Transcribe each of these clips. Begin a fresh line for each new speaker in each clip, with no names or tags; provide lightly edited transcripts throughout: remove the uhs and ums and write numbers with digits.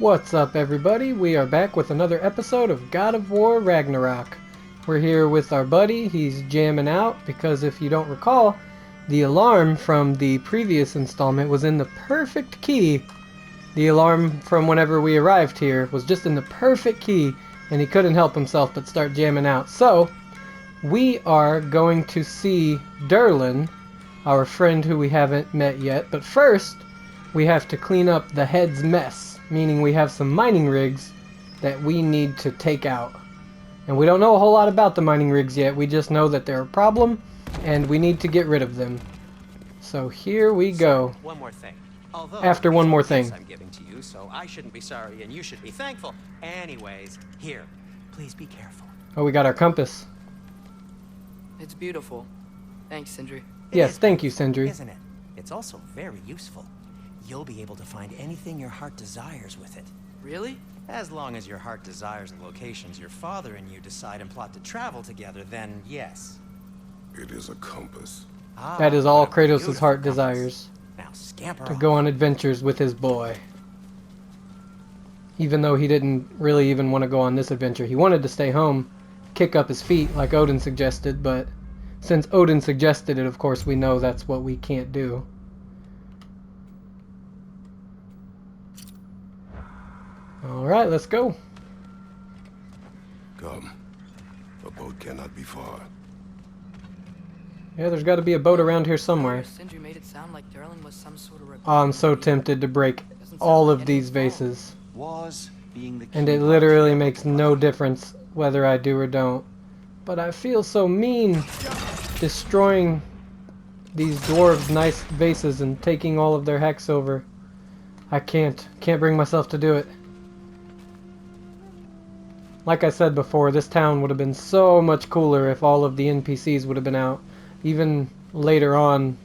What's up, everybody? We are back with another episode of God of War Ragnarok. We're here with our buddy. He's jamming out because if you don't recall, the alarm from the previous installment was in the perfect key. The alarm from whenever we arrived here was just in the perfect key, and he couldn't help himself but start jamming out. So, we are going to see Durlin, our friend who we haven't met yet, but first, we have to clean up the head's mess, meaning we have some mining rigs that we need to take out. And we don't know a whole lot about the mining rigs yet, we just know that they're a problem, and we need to get rid of them. So here we go.
One more thing. Although
After one more thing.
I'm giving to you, so I shouldn't be sorry and you should be thankful. Anyways, here, please be careful.
Oh, we got our compass.
It's beautiful. Thanks, Sindri.
Yes, thank you, Sindri.
Isn't it? It's also very useful. You'll be able to find anything your heart desires with it.
Really?
As long as your heart desires the locations your father and you decide and plot to travel together, then yes.
It is a compass.
That is all
what a
Kratos'
beautiful
heart
compass.
desires.
Now scamper
To
off.
go on adventures with his boy. Even though he didn't really even want to go on this adventure. He wanted to stay home, kick up his feet like Odin suggested, but since Odin suggested it, of course, we know that's what we can't do. Alright, let's go.
Come. A boat cannot be far.
Yeah, there's got to be a boat around here somewhere.
Sindri made it sound like Durlin was some sort of
Oh, I'm so tempted to break all of these vases. And it literally makes no difference whether I do or don't. But I feel so mean destroying these dwarves' nice vases and taking all of their hex over. I can't bring myself to do it. Like I said before, this town would have been so much cooler if all of the NPCs would have been out. Even later on,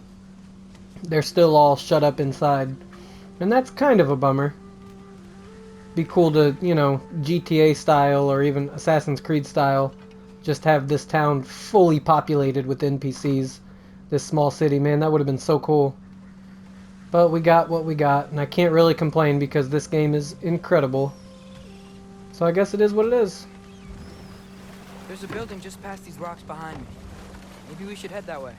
they're still all shut up inside. And that's kind of a bummer. Be cool to, you know, GTA style or even Assassin's Creed style, just have this town fully populated with NPCs. This small city, man, that would have been so cool. But we got what we got, and I can't really complain because this game is incredible. So I guess it is what it is.
There's a building just past these rocks behind me. Maybe we should head that way.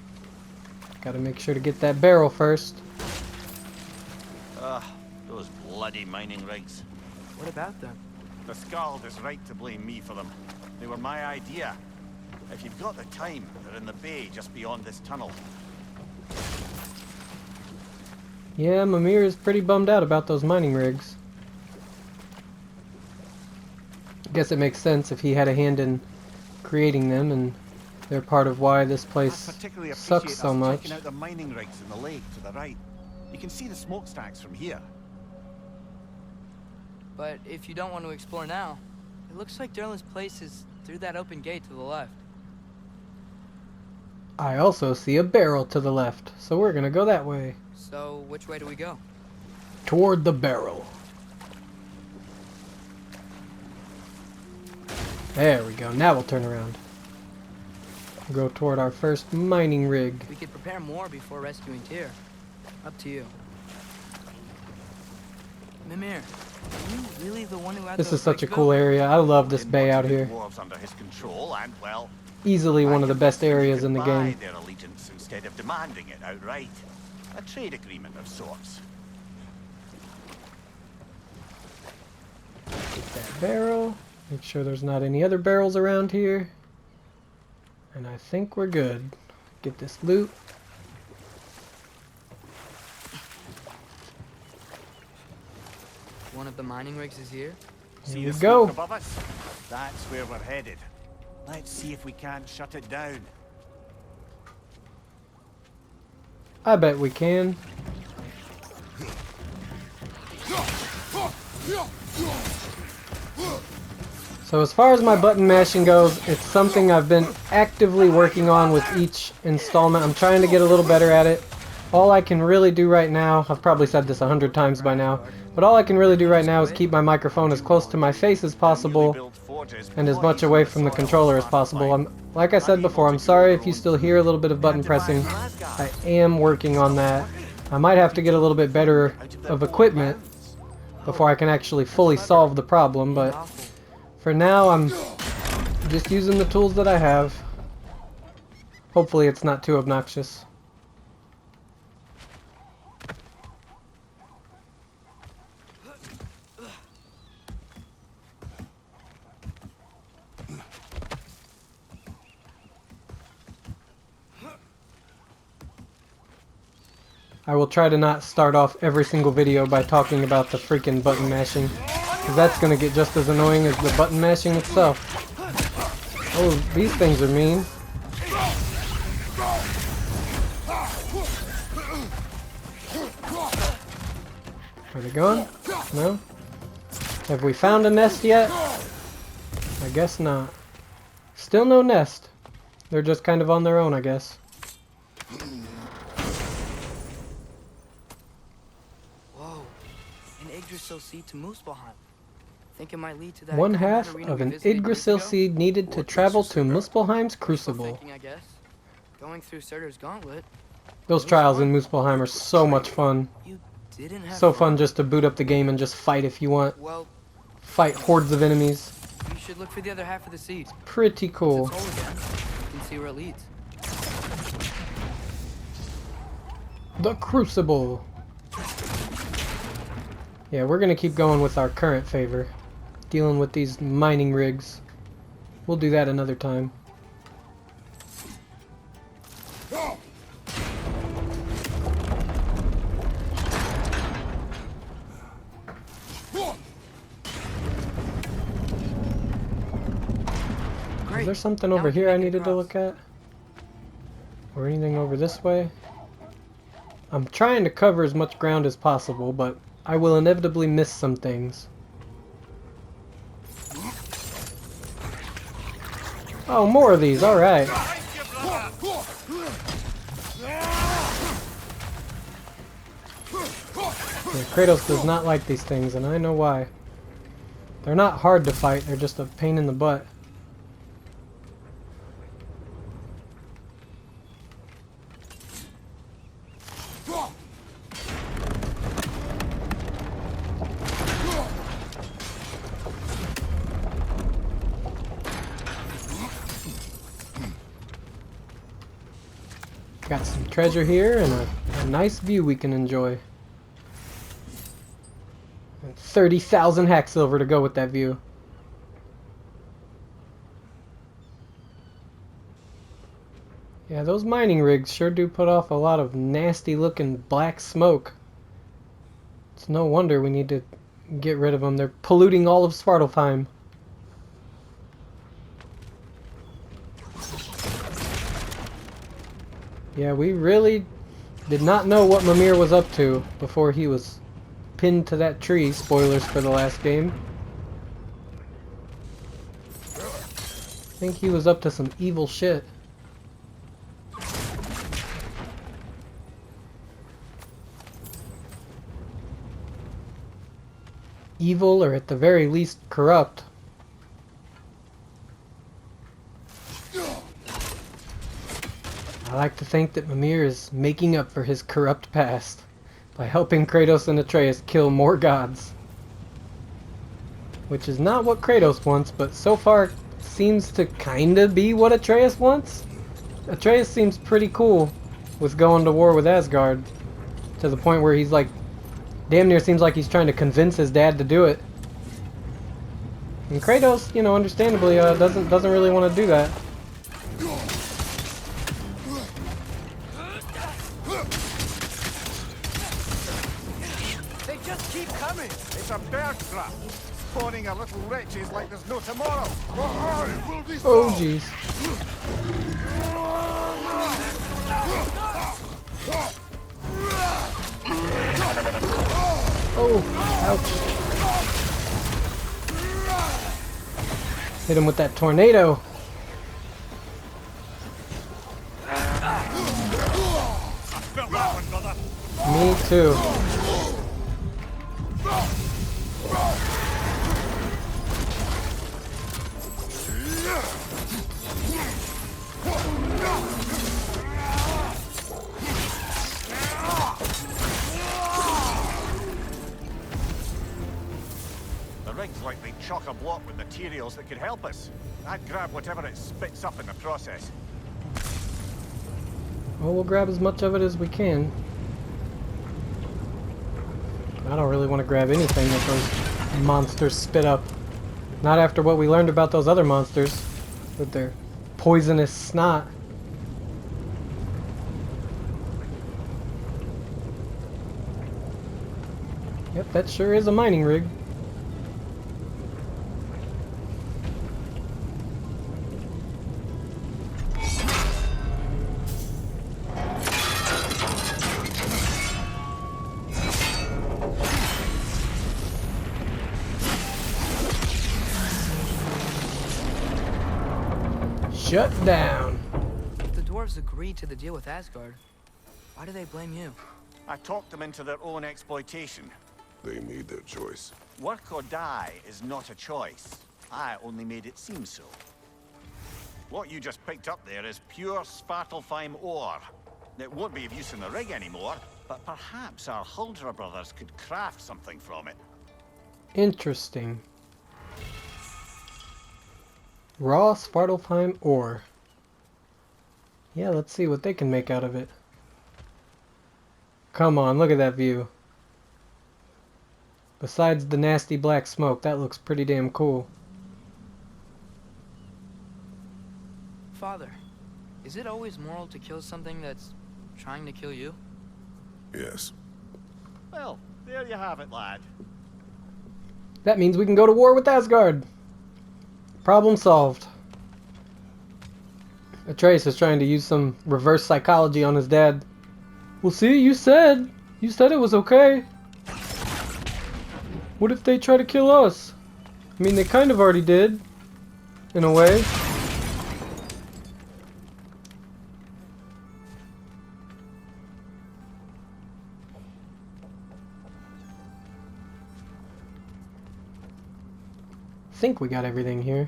Gotta make sure to get that barrel first.
Those bloody mining rigs.
What about them?
The Skald is right to blame me for them. They were my idea. If you've got the time, they're in the bay just beyond this tunnel.
Yeah, Mimir is pretty bummed out about those mining rigs. Guess it makes sense if he had a hand in creating them, and they're part of why this place
I particularly
sucks
appreciate
so
us
much.
checking out the mining rigs in the lake to the right. You can see the smokestacks from here.
But if you don't want to explore now, it looks like Durlin's place is through that open gate to the left.
I also see a barrel to the left, so we're gonna go that way.
So, which way do we go?
Toward the barrel. There we go, now we'll turn around. Go toward our first mining rig.
We could prepare more before rescuing Tyr. Up to you. Mimir, are you really the one who had
This
those
is such a
rigs
cool
built?
area. I love this
Didn't
bay
want
out
to put
here.
dwarves under his control, and well,
Easily one
I
of the
convinced
best
him he
areas
could
in the
buy
game.
their allegiance instead of demanding it outright. A trade agreement of sorts.
Get that barrel. Make sure there's not any other barrels around here. And I think we're good. Get this loot.
One of the mining rigs is here.
See
we
the
go.
smoke above us? That's where we're headed. Let's see if we can't shut it down.
I bet we can. So as far as my button mashing goes, it's something I've been actively working on with each installment. I'm trying to get a little better at it. All I can really do right now, I've probably said this 100 times by now, but all I can really do right now is keep my microphone as close to my face as possible and as much away from the controller as possible. Like I said before, I'm sorry if you still hear a little bit of button pressing. I am working on that. I might have to get a little bit better of equipment before I can actually fully solve the problem, but for now I'm just using the tools that I have. Hopefully it's not too obnoxious. I will try to not start off every single video by talking about the freaking button mashing, because that's going to get just as annoying as the button mashing itself. Oh, these things are mean. Are they gone? No? Have we found a nest yet? I guess not. Still no nest. They're just kind of on their own, I guess.
Yggdrasil seed to Muspelheim. Think it might lead to that.
One half of an Yggdrasil seed needed to travel to Muspelheim's crucible.
Thinking, I guess. Going through Surtur's gauntlet.
Those trials in Muspelheim are so much fun.
You didn't have
So fun just to boot up the game and just fight if you want.
Well,
Fight hordes of enemies.
you should look for the other half of the seed.
Pretty cool.
Once it's whole again, you can see where it leads.
The crucible. Yeah, we're gonna keep going with our current favor. Dealing with these mining rigs. We'll do that another time. Is there something over here I needed to look at? Or anything over this way? I'm trying to cover as much ground as possible, but I will inevitably miss some things. Oh, more of these, alright. Yeah, Kratos does not like these things, and I know why. They're not hard to fight, they're just a pain in the butt. Got some treasure here and a nice view we can enjoy. And 30,000 hack silver to go with that view. Yeah, those mining rigs sure do put off a lot of nasty looking black smoke. It's no wonder we need to get rid of them. They're polluting all of Svartalfheim. Yeah, we really did not know what Mimir was up to before he was pinned to that tree. Spoilers for the last game. I think he was up to some evil shit. Evil, or at the very least corrupt. I like to think that Mimir is making up for his corrupt past by helping Kratos and Atreus kill more gods. Which is not what Kratos wants, but so far seems to kinda be what Atreus wants. Atreus seems pretty cool with going to war with Asgard, to the point where he's like, damn near seems like he's trying to convince his dad to do it. And Kratos, you know, understandably, doesn't really want to do that.
They just keep coming. It's a bear trap. Spawning a little wretches like there's no tomorrow.
Oh, jeez. Oh, ouch. Hit him with that tornado. Me too.
rig's like they chock-a-block with materials that could help us. I'd grab whatever it spits up in the process.
Well, we'll grab as much of it as we can. I don't really want to grab anything that those monsters spit up. Not after what we learned about those other monsters with their poisonous snot. Yep, that sure is a mining rig. Shut down.
If the dwarves agreed to the deal with Asgard, why do they blame you?
I talked them into their own exploitation.
They made their choice.
Work or die is not a choice. I only made it seem so. What you just picked up there is pure Svartalfheim ore. It won't be of use in the rig anymore, but perhaps our Huldra brothers could craft something from it.
Interesting. Raw Svartalfheim ore. Yeah, let's see what they can make out of it. Come on, look at that view. Besides the nasty black smoke, that looks pretty damn cool.
Father, is it always moral to kill something that's trying to kill you?
Yes.
Well, there you have it, lad.
That means we can go to war with Asgard. Problem solved. Atreus is trying to use some reverse psychology on his dad. Well, see, you said it was okay. What if they try to kill us? I mean, they kind of already did, in a way. I think we got everything here.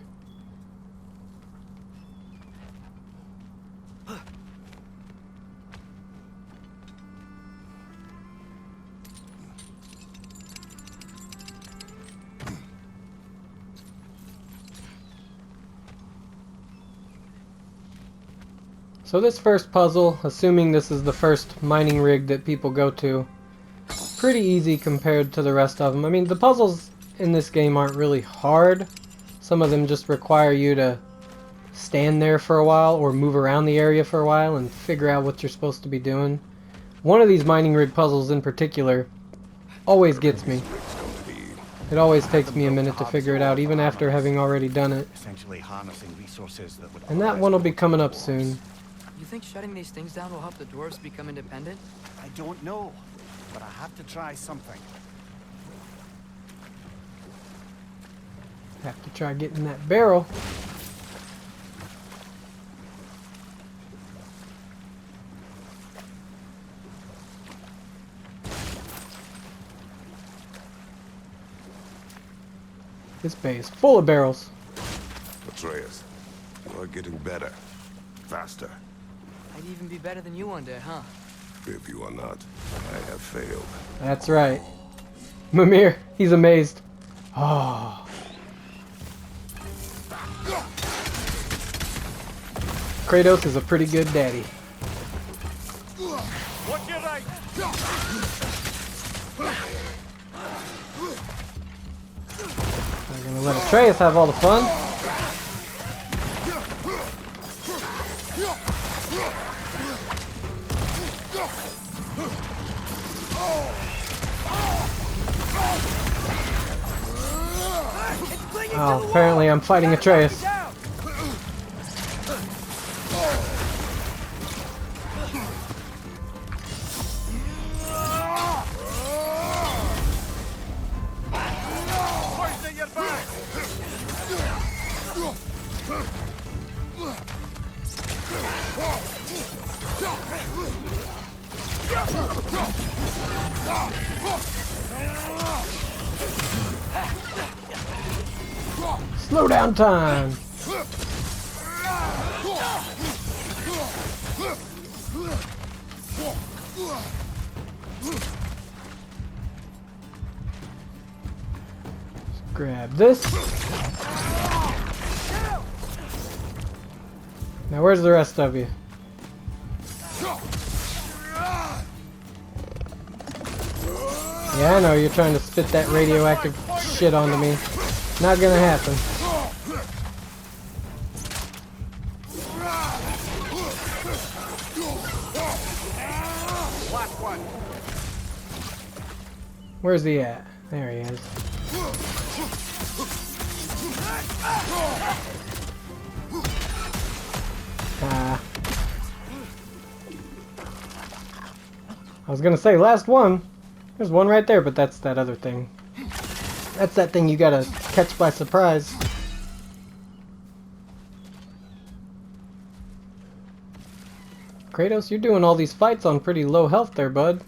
So this first puzzle, assuming this is the first mining rig that people go to, pretty easy compared to the rest of them. I mean, the puzzles in this game aren't really hard. Some of them just require you to stand there for a while or move around the area for a while and figure out what you're supposed to be doing. One of these mining rig puzzles in particular always gets me. It always takes me a minute to figure it out, even after having already done it.
Essentially harnessing resources that would
And that one will be coming up soon.
You think shutting these things down will help the dwarves become independent?
I don't know, but I have to try something.
Have to try getting that barrel. This bay is full of barrels.
Atreus, you are getting better. Faster.
I'd even be better than you one day, huh?
If you are not, I have failed.
That's right. Mimir, he's amazed. Oh. Kratos is a pretty good daddy.
Watch your right.
I'm gonna let Atreus have all the fun. Oh, apparently I'm fighting Atreus.
Poison your back.
Slow down time. grab this. Now where's the rest of you? Yeah, I know you're trying to spit that radioactive shit onto me. Not gonna happen. Where's he at? There he is. I was gonna say last one. There's one right there, but that's that other thing. That's that thing you gotta catch by surprise. Kratos, you're doing all these fights on pretty low health there, bud.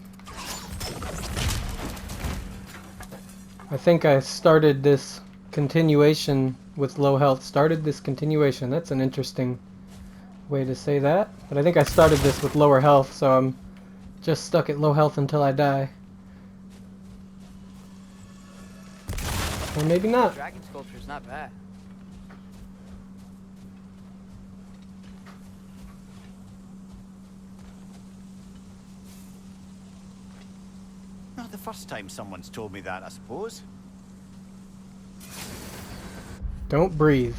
I think I started this continuation with low health. Started this continuation. That's an interesting way to say that. But I think I started this with lower health, so I'm just stuck at low health until I die. Or maybe not.
Dragon sculpture's not bad.
Not the first time someone's told me that, I suppose.
Don't breathe.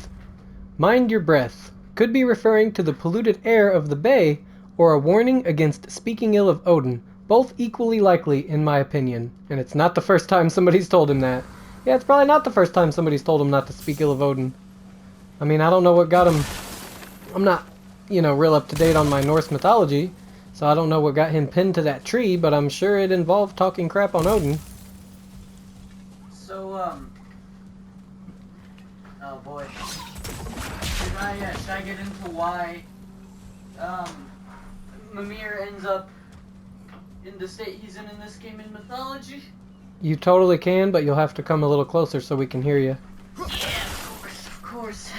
Mind your breath. Could be referring to the polluted air of the bay, or a warning against speaking ill of Odin. Both equally likely, in my opinion. And it's not the first time somebody's told him that. Yeah, it's probably not the first time somebody's told him not to speak ill of Odin. I mean, I don't know what got him... I'm not, you know, real up to date on my Norse mythology, so I don't know what got him pinned to that tree, but I'm sure it involved talking crap on Odin.
So, oh boy. Should I get into why, Mimir ends up in the state he's in this game in mythology?
You totally can, but you'll have to come a little closer so we can hear you.
Yeah, of course.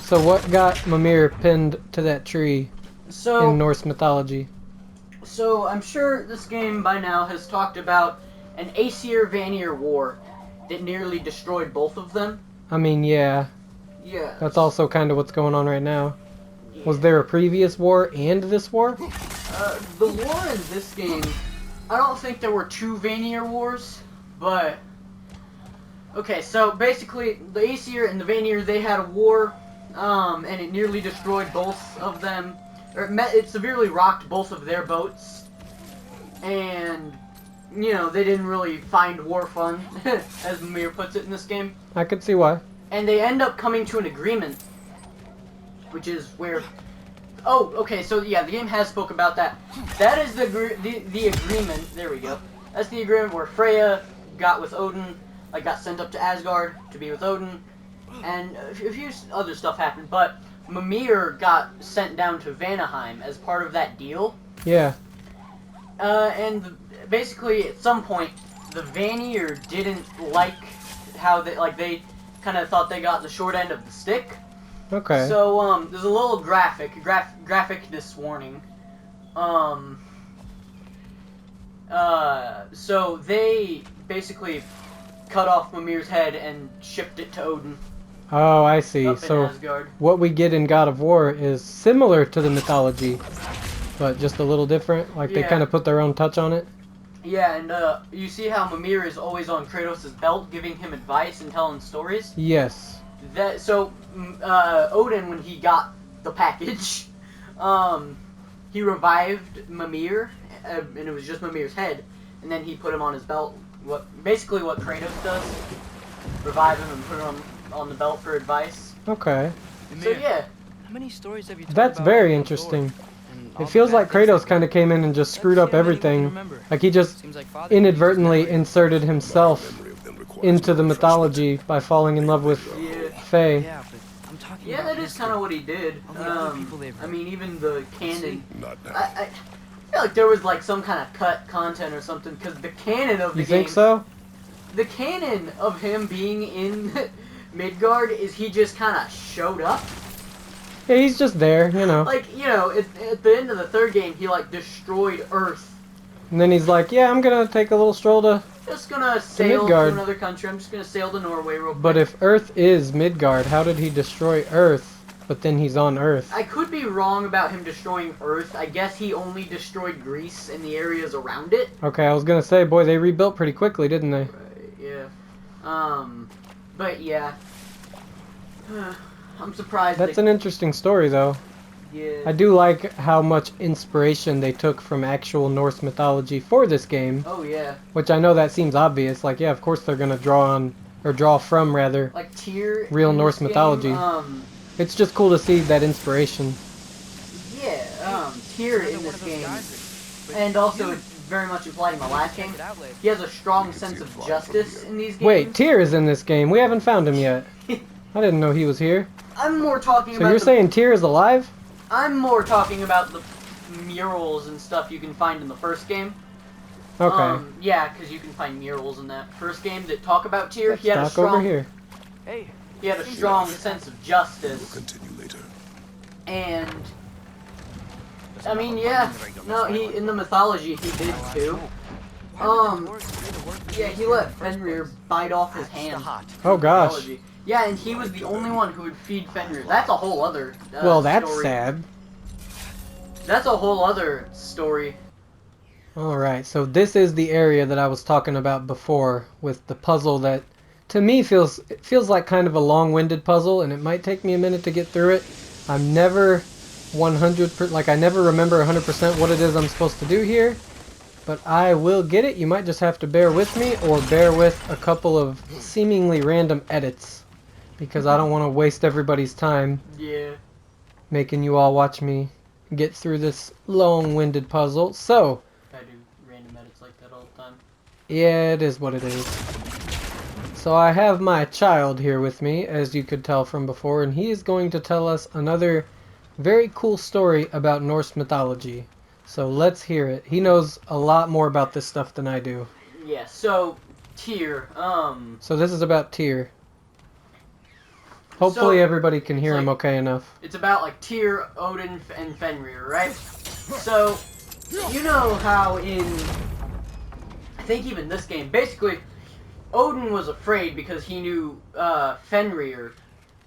So what got Mimir pinned to that tree in Norse mythology?
So I'm sure this game by now has talked about an Aesir-Vanir war that nearly destroyed both of them.
I mean, yeah.
Yeah.
That's also kind of what's going on right now. Yeah. Was there a previous war and this war?
The war in this game, I don't think there were two Vanir wars, but... Okay, so basically, the Aesir and the Vanir, they had a war, and it nearly destroyed both of them. Or it severely rocked both of their boats. And, you know, they didn't really find war fun, as Mimir puts it in this game.
I could see why.
And they end up coming to an agreement, which is where... Oh, okay, so yeah, the game has spoke about that. That is the agreement, there we go. That's the agreement where Freya got with Odin, like got sent up to Asgard to be with Odin, and a few other stuff happened, but Mimir got sent down to Vanaheim as part of that deal.
Yeah.
And basically at some point, the Vanir didn't like how they kind of thought they got the short end of the stick.
Okay.
So, there's a little graphicness warning. So they basically cut off Mimir's head and shipped it to Odin.
Oh, I see.
Up in
So
Asgard.
what we get in God of War is similar to the mythology, but just a little different. Like they kind of put their own touch on it.
Yeah, and you see how Mimir is always on Kratos' belt, giving him advice and telling stories?
Yes.
Odin, when he got the package, he revived Mimir, and it was just Mimir's head, and then he put him on his belt. Basically what Kratos does, revive him and put him on the belt for advice.
Okay.
So yeah.
How many stories have you told
That's
about
very
Thor
interesting.
and all
It
the
feels
bad
like
things
Kratos
they
kind of
did?
came in and just screwed
Let's
up
see how many we can
everything.
remember.
Like he just
Seems like Father
inadvertently
uses memory.
inserted himself into the mythology by falling in love with Faye.
Yeah, but I'm talking
Yeah,
about
that is kind of what he did.
All the other people they've
I mean, even the canon.
Not now.
I feel like there was like some kind of cut content or something, because the canon of the
You
game.
think so?
The canon of him being in Midgard is he just kind of showed up.
Yeah, he's just there, you know.
Like, you know, at the end of the third game, he like destroyed Earth
And then he's like, yeah, I'm gonna take a little stroll to...
Just gonna sail to
Midgard.
another country. I'm just gonna sail to Norway real quick.
But if Earth is Midgard, how did he destroy Earth, but then he's on Earth?
I could be wrong about him destroying Earth. I guess he only destroyed Greece and the areas around it.
Okay, I was gonna say, boy, they rebuilt pretty quickly, didn't they?
Yeah. But yeah. I'm surprised.
That's an interesting story, though.
Yeah.
I do like how much inspiration they took from actual Norse mythology for this game,
Oh yeah.
which I know that seems obvious. Like, yeah, of course they're gonna draw from, rather.
Like Tyr.
Real
in
Norse
this game,
mythology. It's just cool to see that inspiration.
Yeah. Tyr in this game, and also it's very much implied in the last game. He has a strong sense of justice in these games.
Wait, Tyr is in this game. We haven't found him yet. I didn't know he was here.
I'm more talking
So
about.
you're saying Tyr is alive?
I'm more talking about the murals and stuff you can find in the first game.
Okay.
Yeah, because you can find murals in that first game that talk about Tyr.
Let's
He had a
talk
strong.
over here.
Hey,
He had a strong sense of justice,
We'll continue later.
and I mean, yeah, no, he in the mythology he did too. Yeah, he let Fenrir bite off his hand.
Oh gosh.
Mythology. Yeah, and he was the only one who would feed Fenrir. That's a whole other.
Well, that's
story.
sad.
That's a whole other story.
Alright, so this is the area that I was talking about before with the puzzle that to me feels like kind of a long-winded puzzle, and it might take me a minute to get through it. I'm never 100%, like I never remember 100% what it is I'm supposed to do here, but I will get it. You might just have to bear with me or bear with a couple of seemingly random edits because I don't want to waste everybody's time
Yeah.
making you all watch me get through this long-winded puzzle. So,
I do random edits like that all the time.
yeah, it is what it is. So I have my child here with me, as you could tell from before, and he is going to tell us another very cool story about Norse mythology. So let's hear it. He knows a lot more about this stuff than I do.
Yeah, so Tyr,
So this is about Tyr. Hopefully
So,
everybody can hear
it's
him
like-
okay enough.
it's about like Tyr, Odin, and Fenrir, right? So, you know how in, I think even this game, basically, Odin was afraid because he knew Fenrir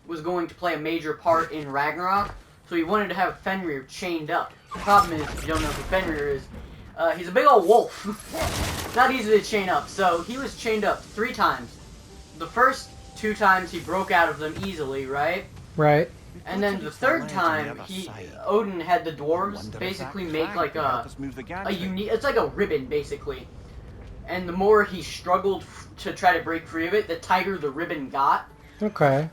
was going to play a major part in Ragnarok, so he wanted to have Fenrir chained up. The problem is, if you don't know who Fenrir is, he's a big old wolf. Not easy to chain up, so he was chained up 3 times. The first 2 times he broke out of them easily, right?
Right.
And then the third time, Odin had the dwarves basically make like a unique, it's like a ribbon basically. And the more he struggled to try to break free of it, the tighter the ribbon got.
Okay.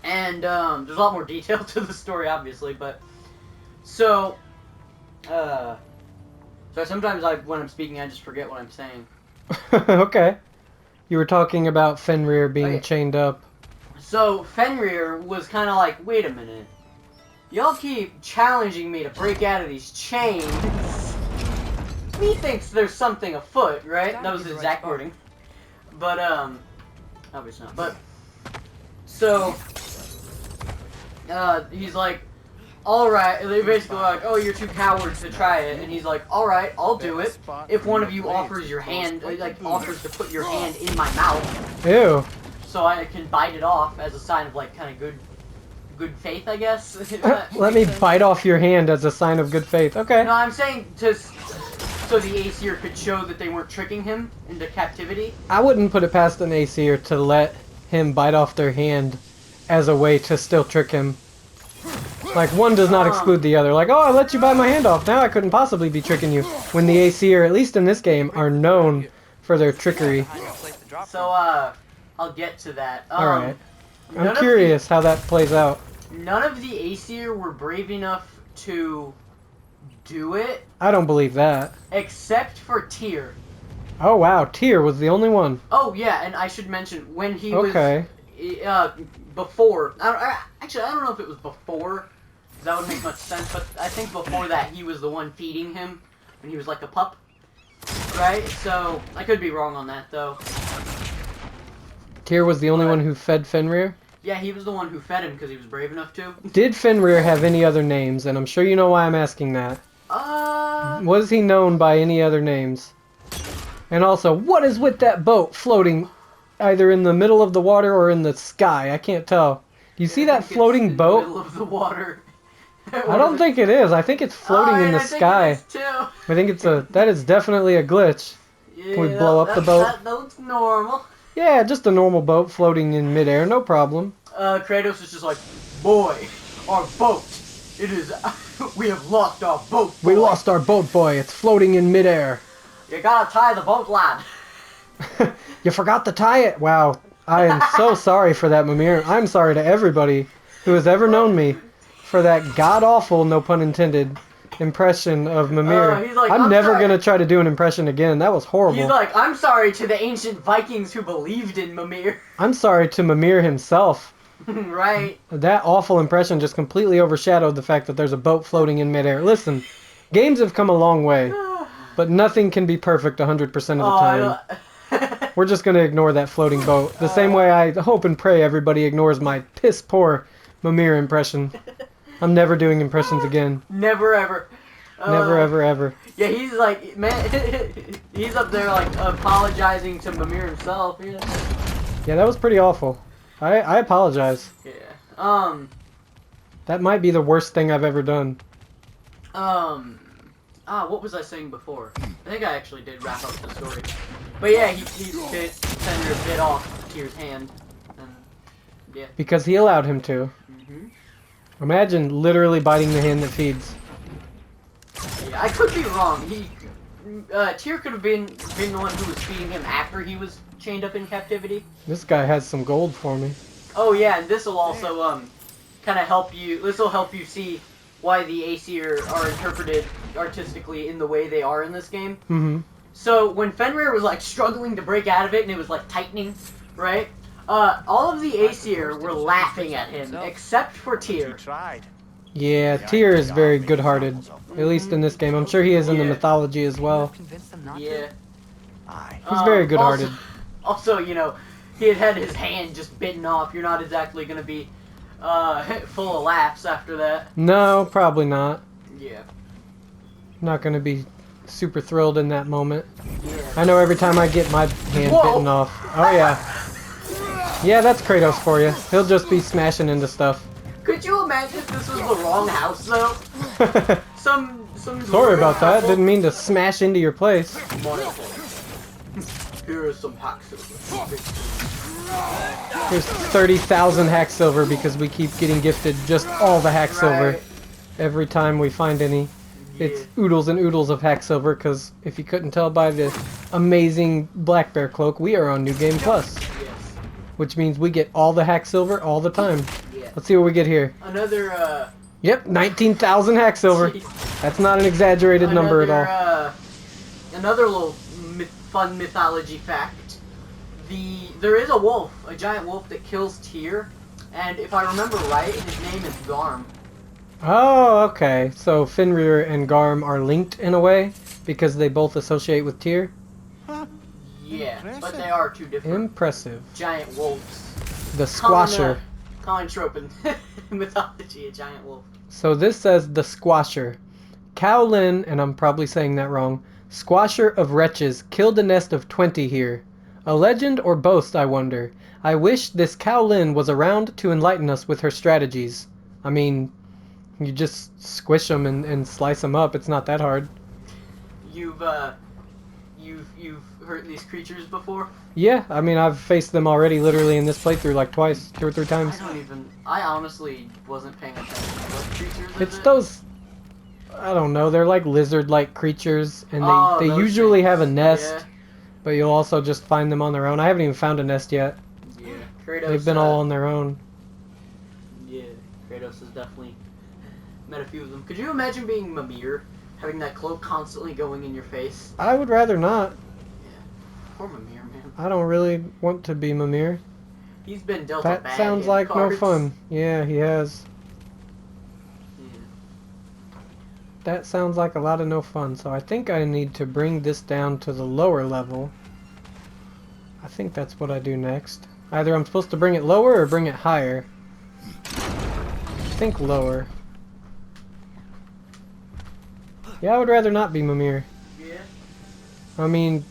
And there's a lot more detail to the story, obviously, but so sometimes when I'm speaking, I just forget what I'm saying.
Okay. You were talking about Fenrir being
Okay.
chained up.
So Fenrir was kind of like, wait a minute, y'all keep challenging me to break out of these chains. He thinks there's something afoot, right? That was his exact wording. But obviously not. But so he's like, all right. They basically like, oh, you're too coward to try it, and he's like, all right, I'll do it if one of you offers your hand, like offers to put your hand in my mouth,
Ew.
so I can bite it off as a sign of like kind of good faith, I guess.
Let me bite off your hand as a sign of good faith. Okay.
No, I'm saying so the Aesir could show that they weren't tricking him into captivity.
I wouldn't put it past an Aesir to let him bite off their hand as a way to still trick him. Like, one does not exclude the other. Like, oh, I let you bite my hand off. Now I couldn't possibly be tricking you. When the Aesir, at least in this game, are known for their trickery.
So, I'll get to that.
Alright.
none
I'm
of
curious how that plays out.
None of the Aesir were brave enough to do it,
I don't believe that.
except for Tyr.
Oh, wow. Tyr was the only one.
Oh, yeah, and I should mention, when he
Okay.
was, before, actually, I don't know if it was before, 'cause that would make much sense, but I think before that, he was the one feeding him when he was like a pup, right? So, I could be wrong on that, though.
Tyr was the only one who fed Fenrir?
Yeah, he was the one who fed him because he was brave enough to.
Did Fenrir have any other names? And I'm sure you know why I'm asking that. Was he known by any other names? And also, what is with that boat floating either in the middle of the water or in the sky? I can't tell. Do you see that floating
in
boat?
the middle of the water.
I don't think it is. I think it's floating in the sky.
I think it is too.
I think it's a. That is definitely a glitch.
Yeah,
Can we blow up the boat?
That looks normal.
Yeah, just a normal boat floating in midair, no problem.
Kratos is just like, boy, our boat. It is. We have lost our boat. Boy.
We lost our boat, boy. It's floating in midair.
You gotta tie the boat, lad.
You forgot to tie it. Wow. I am so sorry for that, Mimir. I'm sorry to everybody who has ever known me for that god-awful, no pun intended, impression of Mimir.
He's like,
I'm never
sorry.
going to try to do an impression again. That was horrible.
He's like, I'm sorry to the ancient Vikings who believed in Mimir.
I'm sorry to Mimir himself.
Right.
That awful impression just completely overshadowed the fact that there's a boat floating in midair. Listen, games have come a long way, but nothing can be perfect 100% of the time. We're just going to ignore that floating boat. The same way I hope and pray everybody ignores my piss-poor Mimir impression. I'm never doing impressions again.
Never ever.
Never, ever, ever.
Yeah, he's like, man, he's up there like apologizing to Mimir himself.
Yeah, that was pretty awful. I apologize.
Yeah.
That might be the worst thing I've ever done.
What was I saying before? I think I actually did wrap up the story. But yeah, he Fenrir bit off Tyr's hand. And, yeah.
Because he allowed him to.
Mm-hmm.
Imagine literally biting the hand that feeds.
Yeah, I could be wrong. Tyr could have been the one who was feeding him after he was chained up in captivity.
This guy has some gold for me.
Oh yeah, and this will also kind of help you. This will help you see why the Aesir are interpreted artistically in the way they are in this game.
Mm-hmm.
So when Fenrir was like struggling to break out of it and it was like tightening, right? All of the Aesir were laughing at him except for Tyr.
Tried.
Yeah, Tyr is very good-hearted. At least in this game. I'm sure he is in the mythology as well.
Yeah.
He's very good-hearted.
Also, you know, he had his hand just bitten off. You're not exactly going to be full of laughs after that.
No, probably not.
Yeah.
Not gonna be super thrilled in that moment.
Yeah.
I know every time I get my hand bitten off. Oh yeah. Yeah, that's Kratos for you. He'll just be smashing into stuff.
Could you imagine if this was the wrong house, though? Some
Sorry about that. Didn't mean to smash into your place.
Here is some hack silver.
Here's 30,000 hack silver because we keep getting gifted just all the hack silver every time we find any. It's oodles and oodles of hack silver because if you couldn't tell by the amazing black bear cloak, we are on New Game Plus.
Yes.
Which means we get all the hack silver all the time.
Yeah.
Let's see what we get here.
Another,
Yep, 19,000 hack silver. That's not an exaggerated number at all.
Another little fun mythology fact. There is a wolf, a giant wolf that kills Tyr, and if I remember right, his name is Garm.
Oh, okay. So Fenrir and Garm are linked in a way because they both associate with Tyr.
Yeah, but they are two different
Impressive.
giant wolves.
The Squasher.
Common trope in mythology, a giant wolf.
So this says the Squasher. Kowlin, and I'm probably saying that wrong, Squasher of Wretches, killed a nest of 20 here. A legend or boast, I wonder. I wish this Kowlin was around to enlighten us with her strategies. I mean, you just squish them and slice them up. It's not that hard.
You've hurt these creatures before?
Yeah, I mean, I've faced them already literally in this playthrough like twice, 2 or 3 times.
I honestly wasn't paying attention. What creatures
It's those, I don't know, they're like lizard-like creatures, and they usually have a nest, but you'll also just find them on their own. I haven't even found a nest yet.
Yeah, Kratos,
They've been all on their own.
Yeah, Kratos has definitely met a few of them. Could you imagine being Mimir, having that cloak constantly going in your face?
I would rather not.
Yeah, poor Mimir, man.
I don't really want to be Mimir.
He's been dealt a bad
That sounds
hand
like
cards.
no fun. Yeah, he has.
Yeah.
That sounds like a lot of no fun. So I think I need to bring this down to the lower level. I think that's what I do next. Either I'm supposed to bring it lower or bring it higher. I think lower. Yeah, I would rather not be Mimir.
Yeah.
I mean,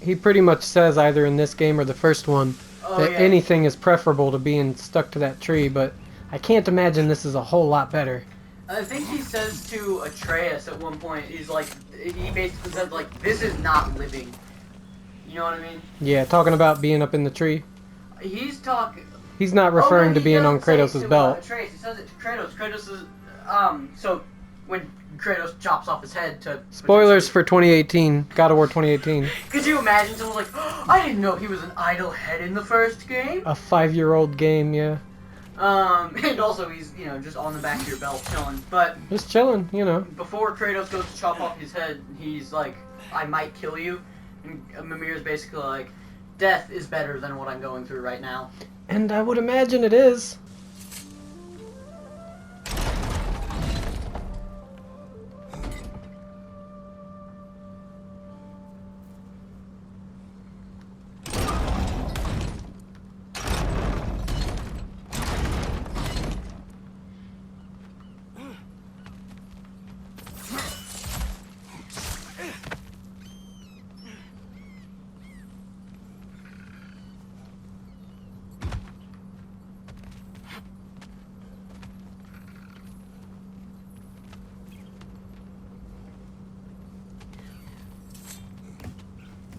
he pretty much says either in this game or the first one
Oh,
that
yeah.
anything is preferable to being stuck to that tree, but I can't imagine this is a whole lot better.
I think he says to Atreus at one point, he basically says, like, this is not living. You know what I mean?
Yeah, talking about being up in the tree.
He's talking...
He's not referring to being on Kratos' belt.
Atreus, he says it to Kratos. Kratos is, so when Kratos chops off his head to...
Spoilers for 2018, God of War 2018.
Could you imagine someone like, oh, I didn't know he was an idle head in the first game?
A 5-year-old game, yeah.
And also he's, you know, just on the back of your belt chilling. But
Just chilling, you know.
before Kratos goes to chop off his head, he's like, I might kill you. And Mimir's basically like, death is better than what I'm going through right now.
And I would imagine it is.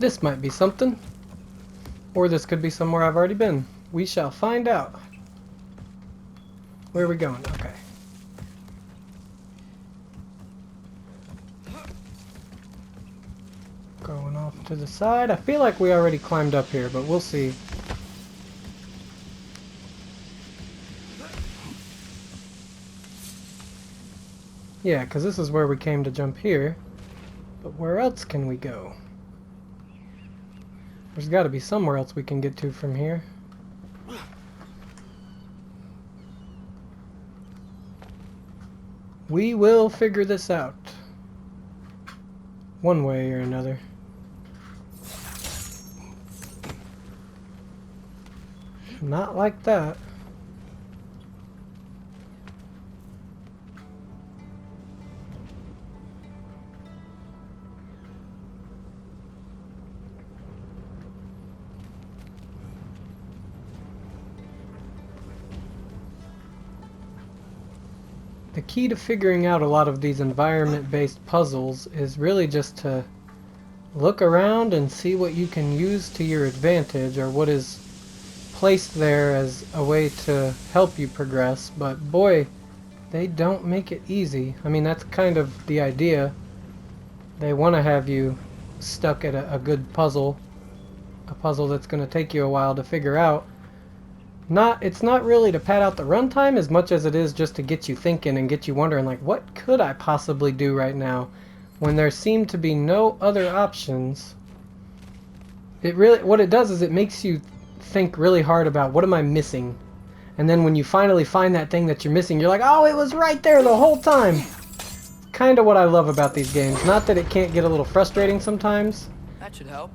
This might be something. Or this could be somewhere I've already been. We shall find out. Where are we going? Okay. Going off to the side. I feel like we already climbed up here, but we'll see. Yeah, because this is where we came to jump here. But where else can we go? There's got to be somewhere else we can get to from here. We will figure this out. One way or another. Not like that. The key to figuring out a lot of these environment-based puzzles is really just to look around and see what you can use to your advantage, or what is placed there as a way to help you progress. But boy, they don't make it easy. I mean, that's kind of the idea. They want to have you stuck at a good puzzle, a puzzle that's going to take you a while to figure out. It's not really to pad out the runtime as much as it is just to get you thinking and get you wondering, like, what could I possibly do right now when there seem to be no other options. What it does is it makes you think really hard about, what am I missing? And then when you finally find that thing that you're missing, you're like, oh, it was right there the whole time. Kind of what I love about these games. Not that it can't get a little frustrating sometimes.
That should help.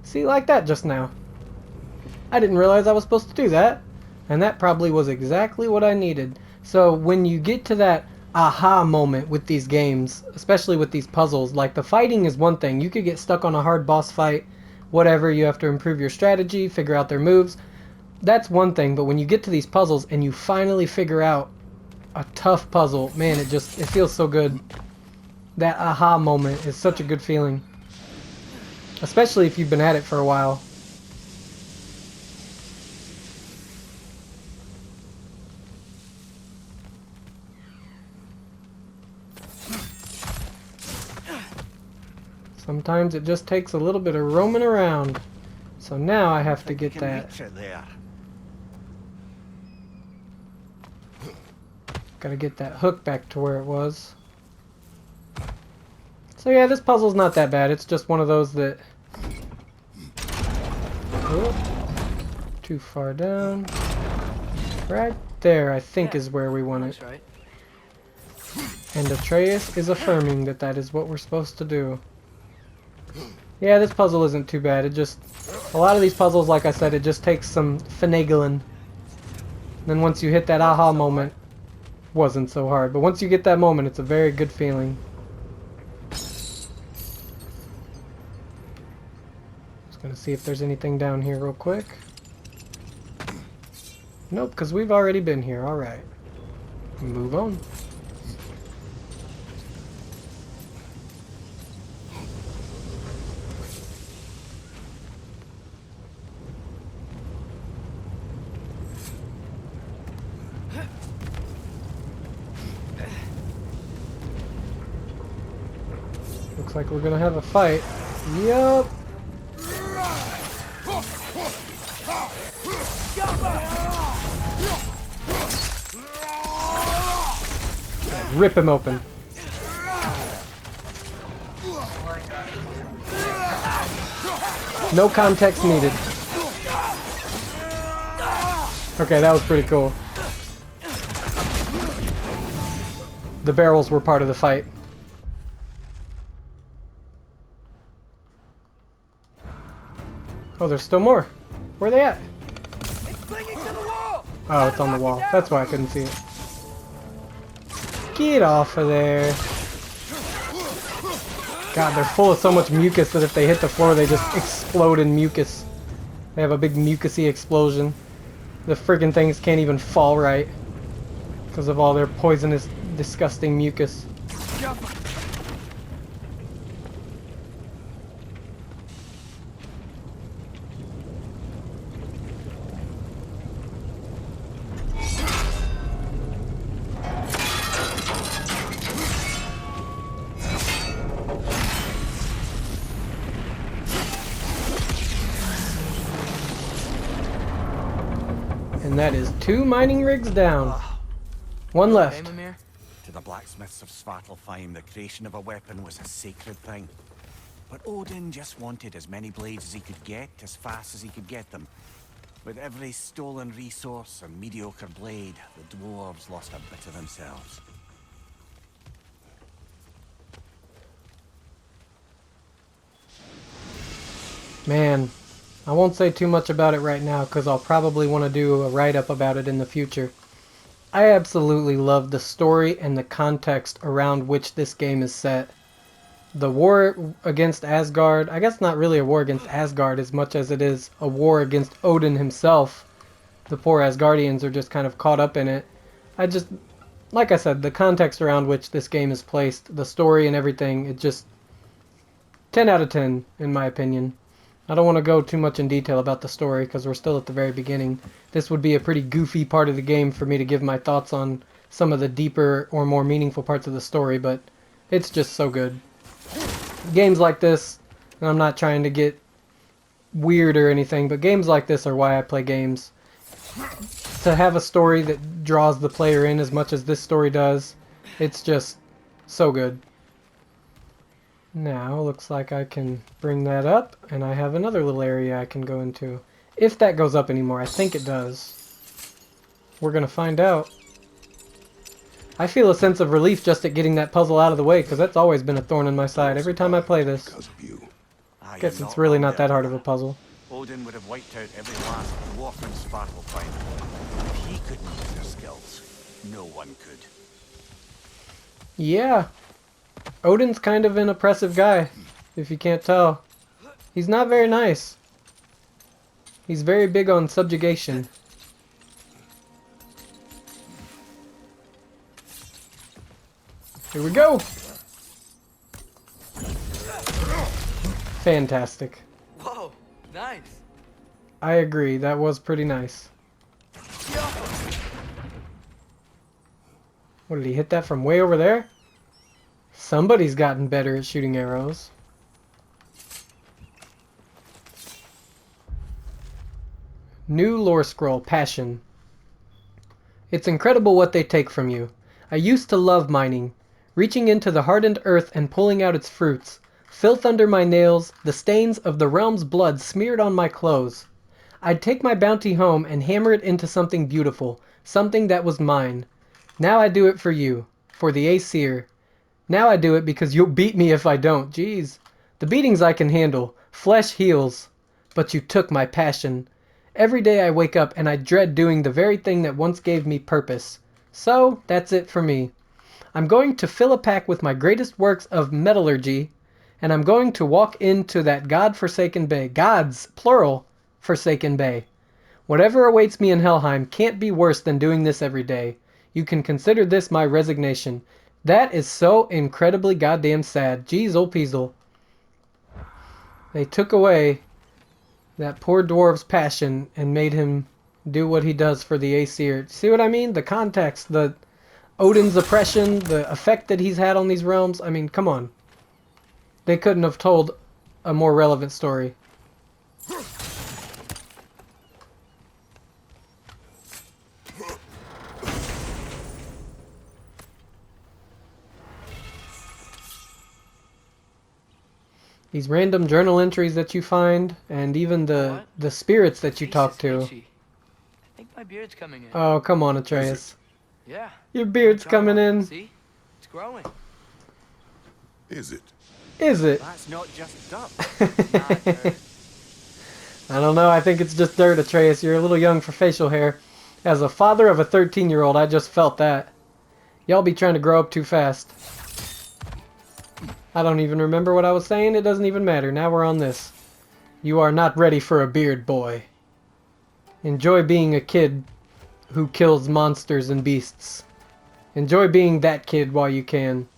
See, like that just now. I didn't realize I was supposed to do that, and that probably was exactly what I needed. So when you get to that aha moment with these games, especially with these puzzles, like the fighting is one thing. You could get stuck on a hard boss fight, whatever, you have to improve your strategy, figure out their moves. That's one thing, but when you get to these puzzles and you finally figure out a tough puzzle, man, it feels so good. That aha moment is such a good feeling. Especially if you've been at it for a while. Sometimes it just takes a little bit of roaming around. So now I have to get that. Gotta get that hook back to where it was. So yeah, this puzzle's not that bad. It's just one of those that... Oh, too far down. Right there, I think, is where we want it.
That's right.
And Atreus is affirming that that is what we're supposed to do. Yeah, this puzzle isn't too bad. A lot of these puzzles, like I said, it just takes some finagling. Then once you hit that aha moment, wasn't so hard. But once you get that moment, it's a very good feeling. Gonna see if there's anything down here real quick. Nope, because we've already been here. Alright. Move on. Looks like we're gonna have a fight. Yup. Rip him open. No context needed. Okay, that was pretty cool. The barrels were part of the fight. Oh, there's still more. Where are they at? Oh, it's on the wall. That's why I couldn't see it. Get off of there. God, they're full of so much mucus that if they hit the floor, they just explode in mucus. They have a big mucusy explosion. The friggin' things can't even fall right because of all their poisonous, disgusting mucus. And that is 2 mining rigs down. One left.
Hey, Mimir?
To the blacksmiths of Svartalfheim, the creation of a weapon was a sacred thing. But Odin just wanted as many blades as he could get, as fast as he could get them. With every stolen resource and mediocre blade, the dwarves lost a bit of themselves.
Man, I won't say too much about it right now because I'll probably want to do a write-up about it in the future. I absolutely love the story and the context around which this game is set. The war against Asgard, I guess not really a war against Asgard as much as it is a war against Odin himself. The poor Asgardians are just kind of caught up in it. Like I said, the context around which this game is placed, the story and everything, it just 10 out of 10 in my opinion. I don't want to go too much in detail about the story because we're still at the very beginning. This would be a pretty goofy part of the game for me to give my thoughts on some of the deeper or more meaningful parts of the story, but it's just so good. Games like this, and I'm not trying to get weird or anything, but games like this are why I play games. To have a story that draws the player in as much as this story does, it's just so good. Now, looks like I can bring that up, and I have another little area I can go into. If that goes up anymore, I think it does. We're gonna find out. I feel a sense of relief just at getting that puzzle out of the way, because that's always been a thorn in my side every time I play this.
Because of you.
Ah,
Guess
you're
it's really
wrong
not
there.
that hard of a puzzle.
Odin would have wiped out every last dwarf in Svartalfheim. If he couldn't use their skills, no one could.
Yeah. Odin's kind of an oppressive guy, if you can't tell. He's not very nice. He's very big on subjugation. Here we go! Fantastic.
Whoa, nice.
I agree, that was pretty nice. What, did he hit that from way over there? Somebody's gotten better at shooting arrows. New lore scroll, Passion. It's incredible what they take from you. I used to love mining, reaching into the hardened earth and pulling out its fruits. Filth under my nails, the stains of the realm's blood smeared on my clothes. I'd take my bounty home and hammer it into something beautiful, something that was mine. Now I do it for you, for the Aesir. Now I do it because you'll beat me if I don't. Jeez. The beatings I can handle. Flesh heals. But you took my passion. Every day I wake up and I dread doing the very thing that once gave me purpose. So, that's it for me. I'm going to fill a pack with my greatest works of metallurgy, and I'm going to walk into that God-forsaken bay. Gods, plural, forsaken bay. Whatever awaits me in Helheim can't be worse than doing this every day. You can consider this my resignation. That is so incredibly goddamn sad. Jeez, old Peasel. They took away that poor dwarf's passion and made him do what he does for the Aesir. See what I mean? The context, the Odin's oppression, the effect that he's had on these realms. I mean, come on. They couldn't have told a more relevant story. These random journal entries that you find, and even the spirits that you talk to.
I think my beard's coming in.
Oh, come on, Atreus.
Yeah.
Your beard's coming in.
See? It's growing.
Is it?
Is it?
That's not just dirt.
I don't know. I think it's just dirt, Atreus. You're a little young for facial hair. As a father of a 13-year-old, I just felt that. Y'all be trying to grow up too fast. I don't even remember what I was saying. It doesn't even matter. Now we're on this. You are not ready for a beard, boy. Enjoy being a kid who kills monsters and beasts. Enjoy being that kid while you can.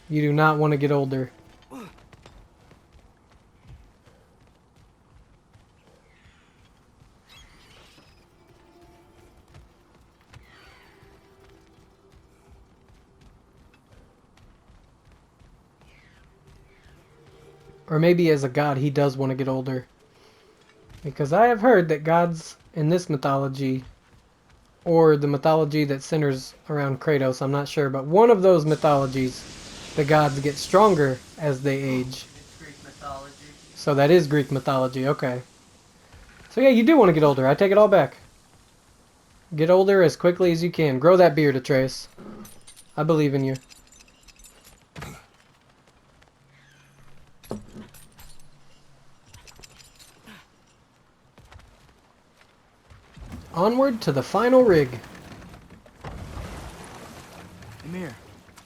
You do not want to get older. Or maybe as a god he does want to get older. Because I have heard that gods in this mythology, or the mythology that centers around Kratos, I'm not sure, but one of those mythologies, the gods get stronger as they age.
It's Greek mythology.
So that is Greek mythology, okay. So yeah, you do want to get older. I take it all back. Get older as quickly as you can. Grow that beard, Atreus. I believe in you. Onward to the final rig.
Mimir,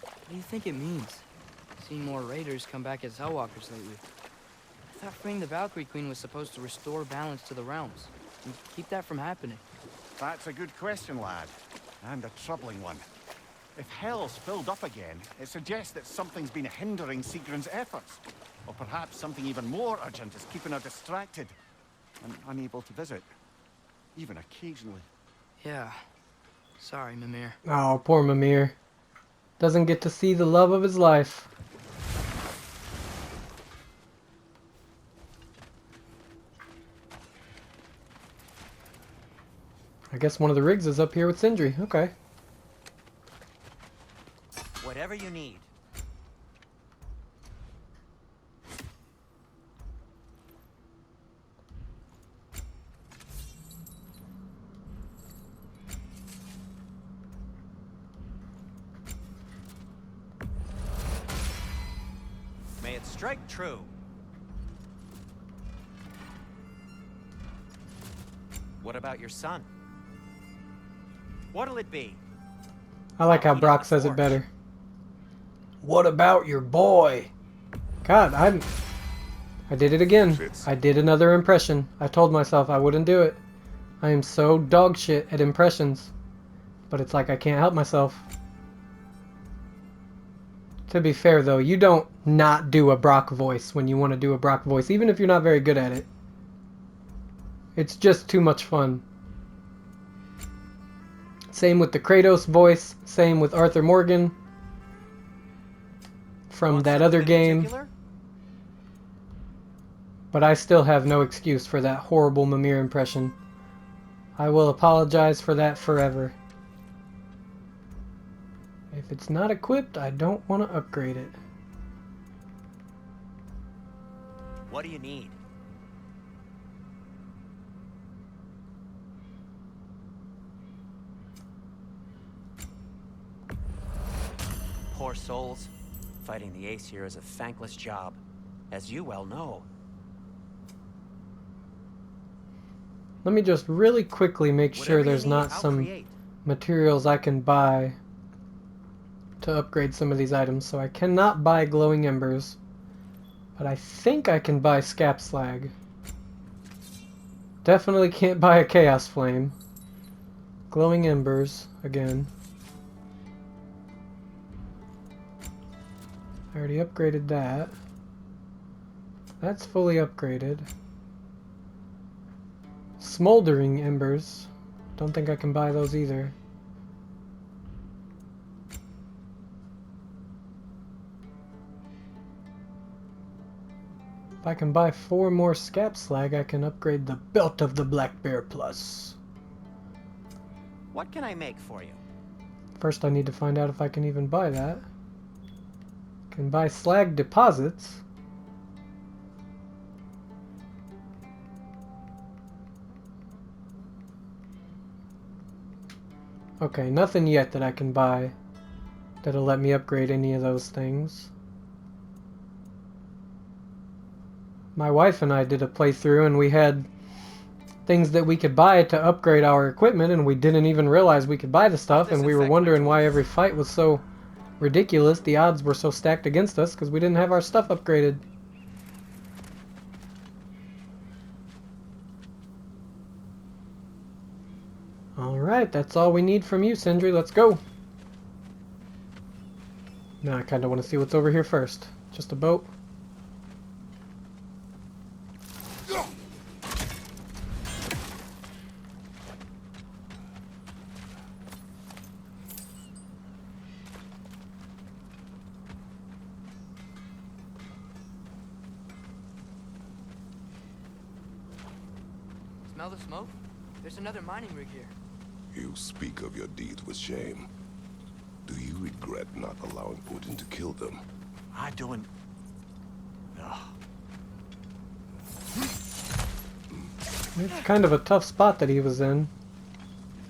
what do you think it means? Seeing more raiders come back as Hellwalkers lately. I thought freeing the Valkyrie Queen was supposed to restore balance to the realms and keep that from happening.
That's a good question, lad. And a troubling one. If Hell's filled up again, it suggests that something's been hindering Sigrun's efforts. Or perhaps something even more urgent is keeping her distracted and unable to visit. Even occasionally.
Yeah. Sorry, Mimir.
Oh, poor Mimir. Doesn't get to see the love of his life. I guess one of the rigs is up here with Sindri. Okay.
Whatever you need. May it strike true. What about your son? What'll it be?
I like how
Eat on
Brock
the
says it
forge.
better. What about your boy? God, I did it again.
Fits.
I did another impression. I told myself I wouldn't do it. I am so dog shit at impressions. But it's like I can't help myself. To be fair though, you don't not do a Brock voice when you want to do a Brock voice, even if you're not very good at it. It's just too much fun. Same with the Kratos voice, same with Arthur Morgan from
Want
that other
something in
game.
particular?
But I still have no excuse for that horrible Mimir impression. I will apologize for that forever. If it's not equipped, I don't want to upgrade it.
What do you need? Poor souls. Fighting the Aesir is a thankless job, as you well know.
Let me just really quickly make sure
Whatever you
there's
need,
not
I'll
some
create.
materials I can buy to upgrade some of these items. So I cannot buy glowing embers. But I think I can buy scap slag. Definitely can't buy a chaos flame. Glowing embers, again. I already upgraded that. That's fully upgraded. Smoldering embers. Don't think I can buy those either. If I can buy 4 more scap slag, I can upgrade the Belt of the Black Bear Plus.
What can I make for you?
First I need to find out if I can even buy that. Can buy slag deposits. Okay, nothing yet that I can buy that'll let me upgrade any of those things. My wife and I did a playthrough and we had things that we could buy to upgrade our equipment and we didn't even realize we could buy the stuff and we were wondering why every fight was so ridiculous. The odds were so stacked against us because we didn't have our stuff upgraded. Alright, that's all we need from you, Sindri. Let's go. Now I kind of want to see what's over here first. Just a boat.
Smell the smoke? There's another mining rig here.
You speak of your deeds with shame. Do you regret not allowing Odin to kill them?
I don't... Ugh.
It's kind of a tough spot that he was in.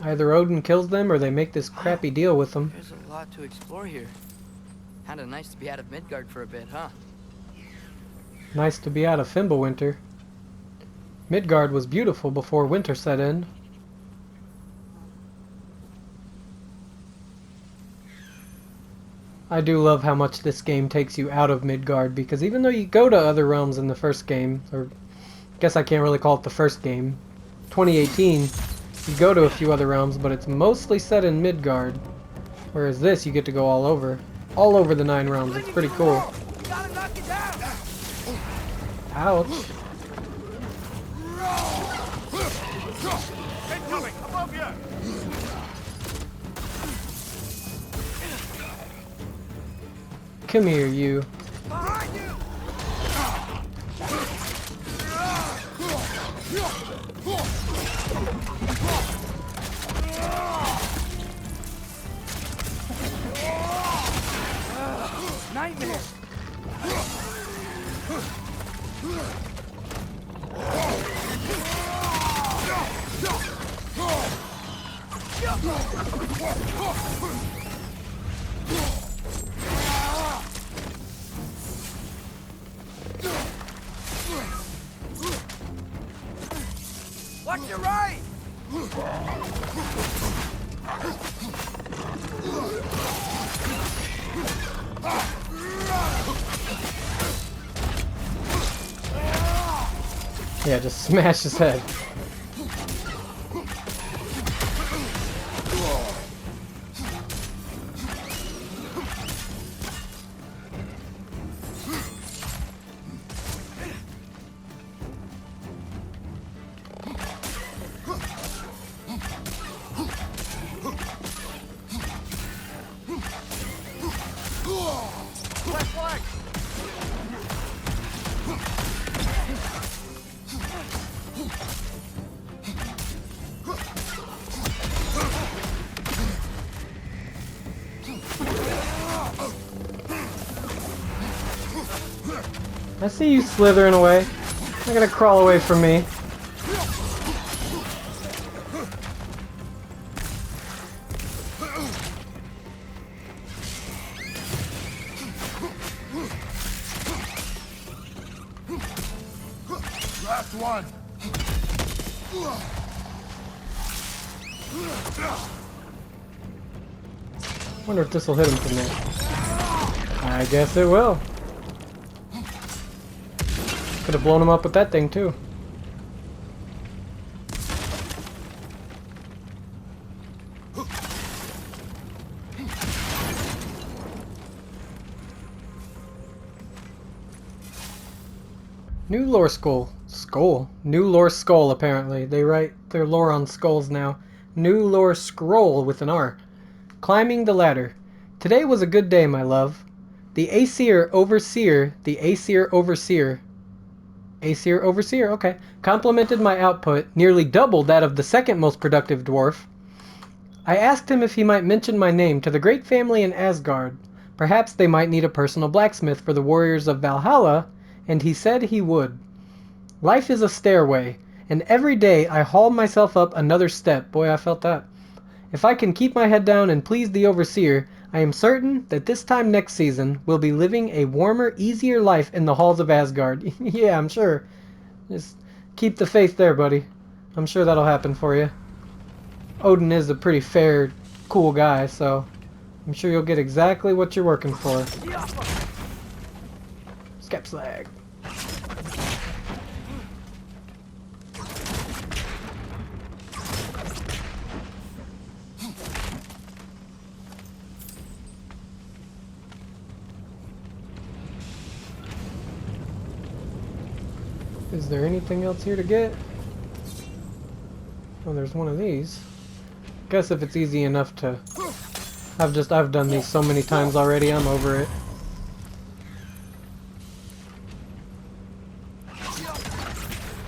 Either Odin kills them or they make this crappy deal with them.
There's a lot to explore here. Kinda nice to be out of Midgard for a bit, huh?
Nice to be out of Fimbulwinter. Midgard was beautiful before winter set in. I do love how much this game takes you out of Midgard, because even though you go to other realms in the first game, or I guess I can't really call it the first game, 2018, you go to a few other realms, but it's mostly set in Midgard. Whereas this, you get to go all over the 9 realms. It's pretty cool. Ouch.
Incoming! Above you!
Come here, you.
Behind you!
Nightmare!
Watch your right!
Yeah, just smash his head.
Left flank!
I see you slithering away. You're gonna crawl away from me.
Last one!
Wonder if this will hit him from there. I guess it will. Could have blown him up with that thing too. New lore skull. New lore skull, apparently. They write their lore on skulls now. New lore scroll with an R. Climbing the ladder. Today was a good day, my love. The Aesir Overseer, okay, complimented my output, nearly doubled that of the second most productive dwarf. I asked him if he might mention my name to the great family in Asgard. Perhaps they might need a personal blacksmith for the warriors of Valhalla, and he said he would. Life is a stairway, and every day I haul myself up another step. Boy, I felt that. If I can keep my head down and please the Overseer, I am certain that this time next season we'll be living a warmer, easier life in the halls of Asgard. Yeah, I'm sure. Just keep the faith there, buddy. I'm sure that'll happen for you. Odin is a pretty fair, cool guy, so I'm sure you'll get exactly what you're working for. Skepslag. Is there anything else here to get? Oh, there's one of these. Guess if it's easy enough to... I've done these so many times already, I'm over it.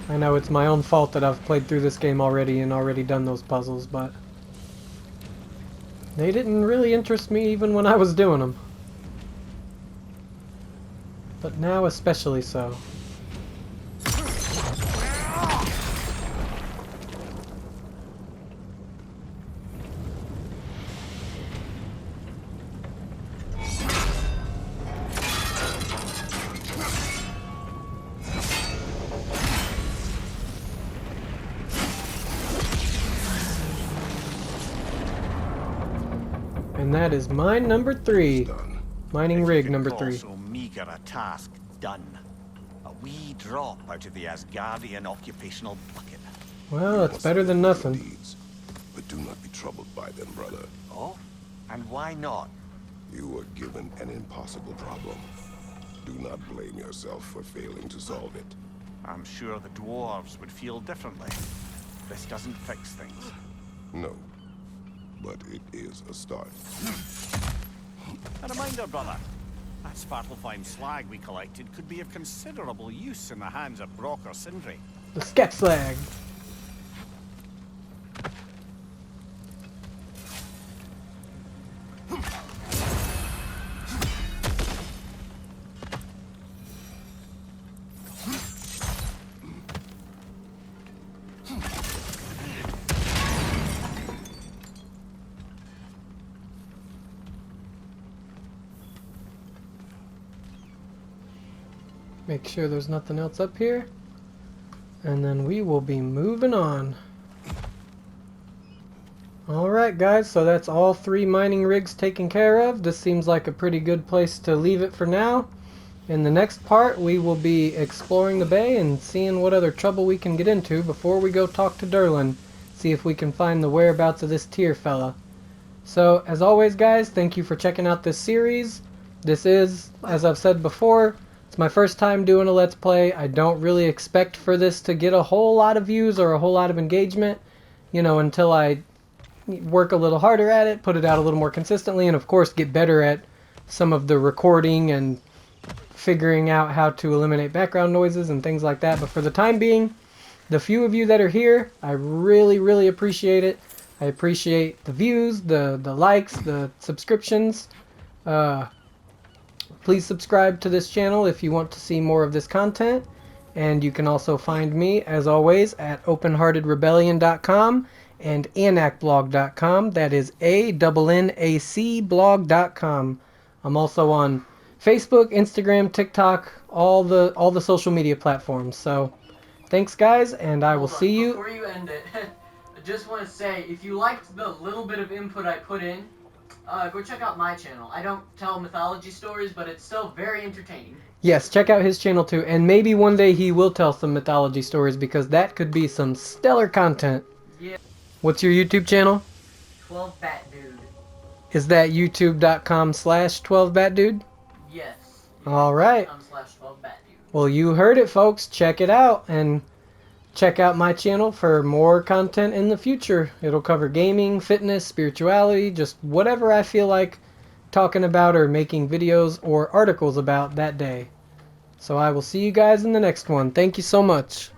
I know it's my own fault that I've played through this game already and already done those puzzles, but... they didn't really interest me even when I was doing them. But now especially so. And that is mine number 3. Mining rig number 3.
So meager a task done. A wee drop out of the Asgardian occupational bucket.
Well, it's better than nothing.
Deeds, but do not be troubled by them, brother.
Oh? And why not?
You were given an impossible problem. Do not blame yourself for failing to solve it.
I'm sure the dwarves would feel differently. This doesn't fix things.
No, but it is a start.
A reminder, brother. That Svartalfheim slag we collected could be of considerable use in the hands of Brock or Sindri.
The Skepslag. Make sure there's nothing else up here. And then we will be moving on. Alright guys, so that's all 3 mining rigs taken care of. This seems like a pretty good place to leave it for now. In the next part, we will be exploring the bay and seeing what other trouble we can get into before we go talk to Durlin. See if we can find the whereabouts of this Tyr fella. So, as always guys, thank you for checking out this series. This is, as I've said before, it's my first time doing a Let's Play. I don't really expect for this to get a whole lot of views or a whole lot of engagement, you know, until I work a little harder at it, put it out a little more consistently, and of course get better at some of the recording and figuring out how to eliminate background noises and things like that. But for the time being, the few of you that are here, I really, really appreciate it. I appreciate the views, the likes, the subscriptions. Please subscribe to this channel if you want to see more of this content. And you can also find me, as always, at openheartedrebellion.com and anacblog.com. That is ANNAC blog.com. I'm also on Facebook, Instagram, TikTok, all the social media platforms. So, thanks guys, and I will see you.
Before you end it, I just want to say, if you liked the little bit of input I put in, go check out my channel. I don't tell mythology stories, but it's still very entertaining.
Yes, check out his channel too, and maybe one day he will tell some mythology stories because that could be some stellar content.
Yeah.
What's your YouTube channel?
12 Bat Dude.
Is that youtube.com/12batdude?
Yes.
All right.
youtube.com/12 Bat Dude.
Well, you heard it, folks. Check it out, and check out my channel for more content in the future. It'll cover gaming, fitness, spirituality, just whatever I feel like talking about or making videos or articles about that day. So I will see you guys in the next one. Thank you so much.